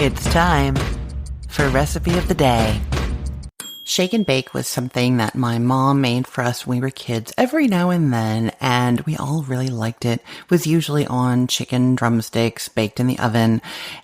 It's time for Recipe of the Day. Shake and bake was something that my mom made for us when we were kids every now and then, and we all really liked it. It was usually on chicken drumsticks baked in the oven,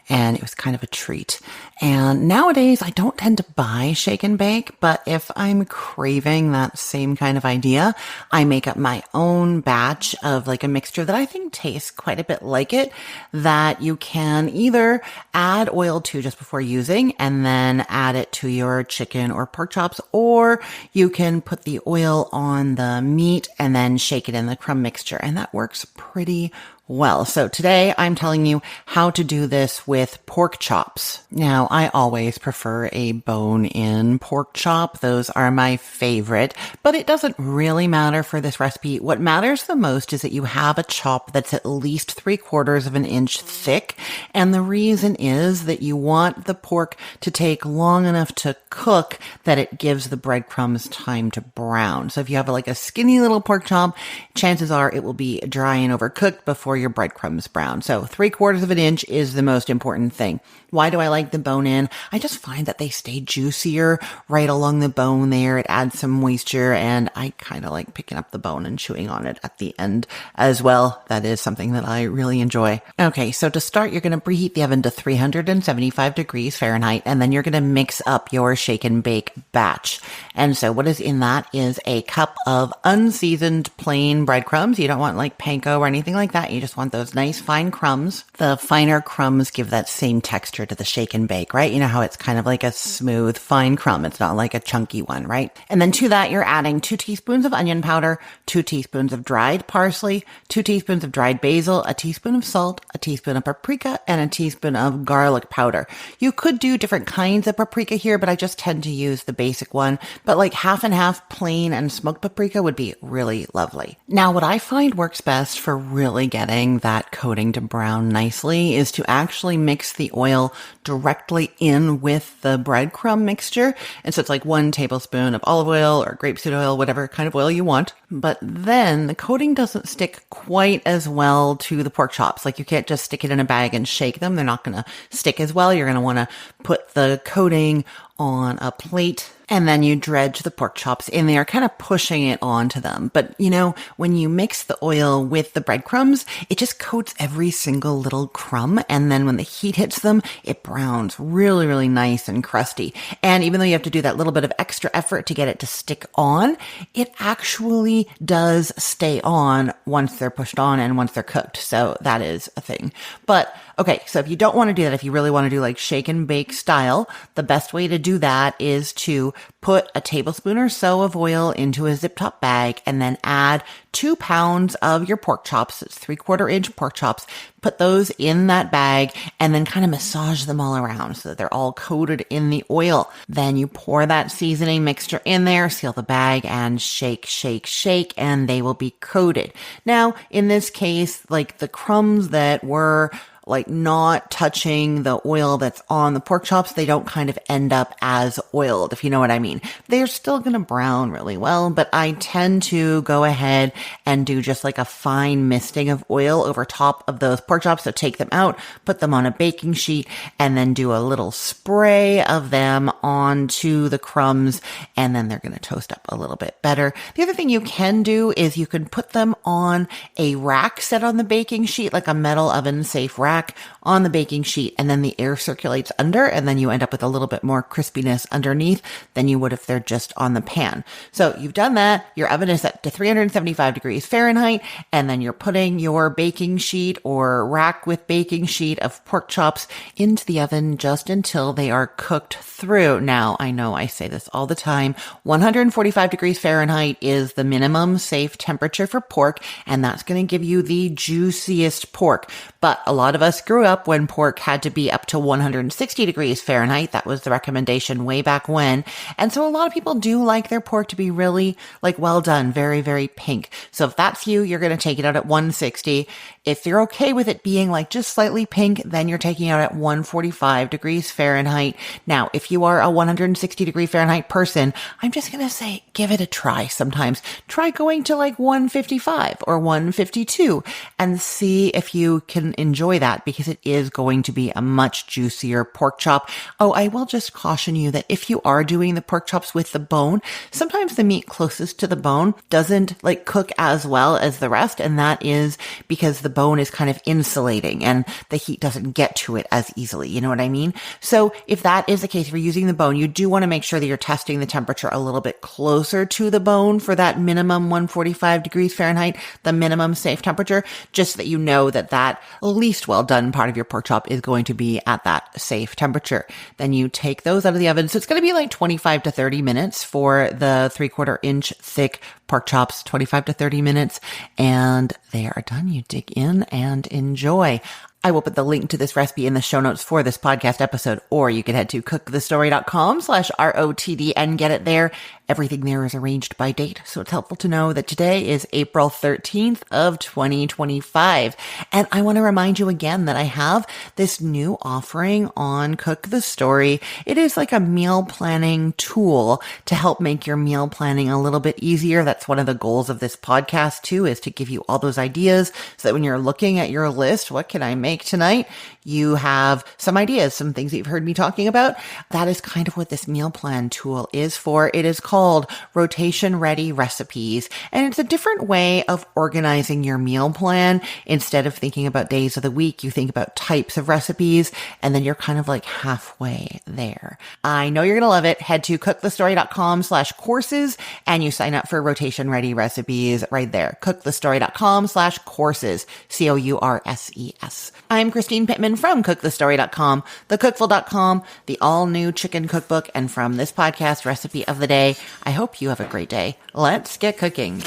and it was kind of a treat. And nowadays, I don't tend to buy shake and bake, but if I'm craving that same kind of idea, I make up my own batch of like a mixture that I think tastes quite a bit like it, that you can either add oil to just before using and then add it to your chicken or pork chops, or you can put the oil on the meat and then shake it in the crumb mixture, and that works pretty well. So today I'm telling you how to do this with pork chops. Now, I always prefer a bone-in pork chop. Those are my favorite, but it doesn't really matter for this recipe. What matters the most is that you have a chop that's at least 3/4 of an inch thick. And the reason is that you want the pork to take long enough to cook that it gives the breadcrumbs time to brown. So if you have like a skinny little pork chop, chances are it will be dry and overcooked before your breadcrumbs brown. So 3/4 of an inch is the most important thing. Why do I like the bone in? I just find that they stay juicier right along the bone there. It adds some moisture, and I kind of like picking up the bone and chewing on it at the end as well. That is something that I really enjoy. Okay, so to start, you're going to preheat the oven to 375 degrees Fahrenheit, and then you're going to mix up your shake and bake batch. And so what is in that is a cup of unseasoned plain breadcrumbs. You don't want like panko or anything like that. You just want those nice fine crumbs. The finer crumbs give that same texture to the shake and bake, right? You know how it's kind of like a smooth, fine crumb. It's not like a chunky one, right? And then to that, you're adding 2 teaspoons of onion powder, 2 teaspoons of dried parsley, 2 teaspoons of dried basil, a teaspoon of salt, a teaspoon of paprika, and a teaspoon of garlic powder. You could do different kinds of paprika here, but I just tend to use the basic one. But like half and half plain and smoked paprika would be really lovely. Now, what I find works best for really getting that coating to brown nicely is to actually mix the oil directly in with the breadcrumb mixture. And so it's like 1 tablespoon of olive oil or grapeseed oil, whatever kind of oil you want. But then the coating doesn't stick quite as well to the pork chops. Like you can't just stick it in a bag and shake them. They're not going to stick as well. You're going to want to put the coating on a plate, and then you dredge the pork chops in there, kind of pushing it onto them. But, you know, when you mix the oil with the breadcrumbs, it just coats every single little crumb. And then when the heat hits them, it browns really, really nice and crusty. And even though you have to do that little bit of extra effort to get it to stick on, it actually does stay on once they're pushed on and once they're cooked. So that is a thing. But okay, so if you don't want to do that, if you really want to do like shake and bake style, the best way to do that is to put a tablespoon or so of oil into a zip top bag and then add 2 pounds of your pork chops. It's 3/4 inch pork chops. Put those in that bag and then kind of massage them all around so that they're all coated in the oil. Then you pour that seasoning mixture in there, seal the bag, and shake, shake, shake, and they will be coated. Now, in this case, like the crumbs that were like not touching the oil that's on the pork chops, they don't kind of end up as oiled, if you know what I mean. They're still going to brown really well, but I tend to go ahead and do just like a fine misting of oil over top of those pork chops. So take them out, put them on a baking sheet, and then do a little spray of them onto the crumbs, and then they're going to toast up a little bit better. The other thing you can do is you can put them on a rack set on the baking sheet, like a metal oven safe rack on the baking sheet, and then the air circulates under, and then you end up with a little bit more crispiness underneath than you would if they're just on the pan. So you've done that. Your oven is set to 375 degrees Fahrenheit, and then you're putting your baking sheet or rack with baking sheet of pork chops into the oven just until they are cooked through. Now, I know I say this all the time. 145 degrees Fahrenheit is the minimum safe temperature for pork, and that's going to give you the juiciest pork. But a lot of us grew up when pork had to be up to 160 degrees Fahrenheit. That was the recommendation way back when. And so a lot of people do like their pork to be really like well done, very, very pink. So if that's you, you're going to take it out at 160. If you're okay with it being like just slightly pink, then you're taking it out at 145 degrees Fahrenheit. Now, if you are a 160 degree Fahrenheit person, I'm just going to say, give it a try sometimes. Try going to like 155 or 152 and see if you can enjoy that. at because it is going to be a much juicier pork chop. Oh, I will just caution you that if you are doing the pork chops with the bone, sometimes the meat closest to the bone doesn't like cook as well as the rest. And that is because the bone is kind of insulating and the heat doesn't get to it as easily. You know what I mean? So if that is the case, if you're using the bone, you do want to make sure that you're testing the temperature a little bit closer to the bone for that minimum 145 degrees Fahrenheit, the minimum safe temperature, just so that you know that that least well done part of your pork chop is going to be at that safe temperature. Then you take those out of the oven. So it's going to be like 25 to 30 minutes for the 3/4 inch thick pork chops, 25 to 30 minutes, and they are done. You dig in and enjoy. I will put the link to this recipe in the show notes for this podcast episode, or you can head to cookthestory.com/ROTD and get it there. Everything there is arranged by date, so it's helpful to know that today is April 13th of 2025. And I want to remind you again that I have this new offering on Cook the Story. It is like a meal planning tool to help make your meal planning a little bit easier. That's one of the goals of this podcast too, is to give you all those ideas so that when you're looking at your list, what can I make tonight? You have some ideas, some things that you've heard me talking about. That is kind of what this meal plan tool is for. It is called Rotation Ready Recipes, and it's a different way of organizing your meal plan. Instead of thinking about days of the week, you think about types of recipes, and then you're kind of like halfway there. I know you're going to love it. Head to cookthestory.com/courses and you sign up for Rotation Ready Recipes right there. cookthestory.com/courses, COURSES. I'm Christine Pittman from cookthestory.com, thecookful.com, the all-new chicken cookbook, and from this podcast, Recipe of the Day. I hope you have a great day. Let's get cooking.